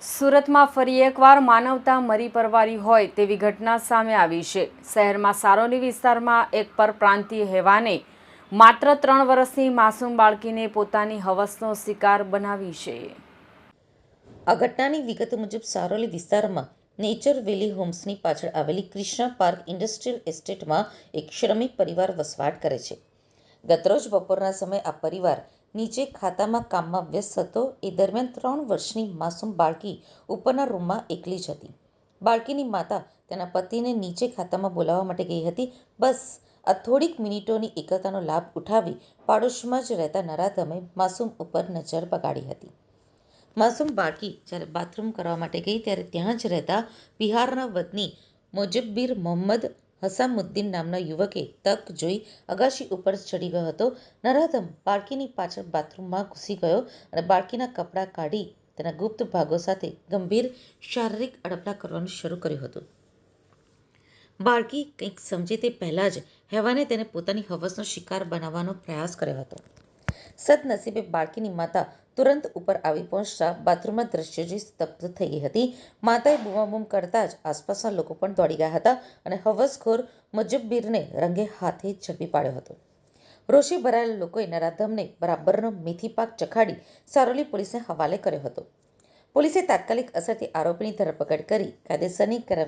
સુરતમાં ફરી એકવાર માનવતા મરી પરવારી હોય તેવી ઘટના સામે આવી છે। શહેરમાં સારોલી વિસ્તારમાં એક પરપ્રાંતીય હેવાને માત્ર 3 વર્ષની માસૂમ બાળકીને પોતાની હવસનો શિકાર બનાવી છે। આ ઘટનાની વિગતો મુજબ સારોલી વિસ્તારમાં નેચર વેલી હોમ્સની પાછળ આવેલી ક્રિષ્ના પાર્ક ઇન્ડસ્ટ્રીયલ એસ્ટેટમાં એક શ્રમિક પરિવાર વસવાટ કરે છે। ગતરોજ બપોરના સમયે આ પરિવાર નીચે ખાતામાં કામમાં વ્યસ્ત હતો। એ દરમિયાન 3 વર્ષની માસૂમ બાળકી ઉપરના રૂમમાં એકલી જ હતી। બાળકીની માતા તેના પતિને નીચે ખાતામાં બોલાવવા માટે ગઈ હતી। બસ આ થોડીક મિનિટોની એકલતાનો લાભ ઉઠાવી પાડોશમાં જ રહેતા નરાધમે માસૂમ ઉપર નજર બગાડી હતી। માસૂમ બાળકી જ્યારે બાથરૂમ કરવા માટે ગઈ ત્યારે ત્યાં જ રહેતા બિહારના વતની મોજબ્બીર મોહમ્મદ હસામુદ્દીન નામના યુવકે તક જોઈ અગાશી ઉપર ચડી ગયો હતો। નરાધમ બાળકીની પાછળ બાથરૂમમાં ઘૂસી ગયો અને બાળકીના કપડાં કાઢી તેના ગુપ્ત ભાગો સાથે ગંભીર શારીરિક અડપલા કરવાનું શરૂ કર્યું હતું। બાળકી કંઈક સમજે તે પહેલાં જ હેવાને તેને પોતાની હવસનો શિકાર બનાવવાનો પ્રયાસ કર્યો હતો। સદનસીબે બાળકીની માતા તુરંત ઉપર આવી પહોંચતા બાથરૂમના દ્રશ્યો જોઈ સ્તબ્ધ થઈ ગઈ હતી। માતાએ બૂમાબૂમ કરતાં જ આસપાસના લોકો પણ દોડી ગયા હતા અને હવસખોર મોજબ્બીરને રંગે હાથે ઝડપી પાડ્યો હતો। રોષે ભરાયેલા લોકોએ નરાધમને બરાબરનો મેથીપાક ચખાડી સારોલી પોલીસને હવાલે કર્યો હતો। પોલીસે તાત્કાલિક અસરથી આરોપીની ધરપકડ કરી કાયદેસરની કાર્યવાહી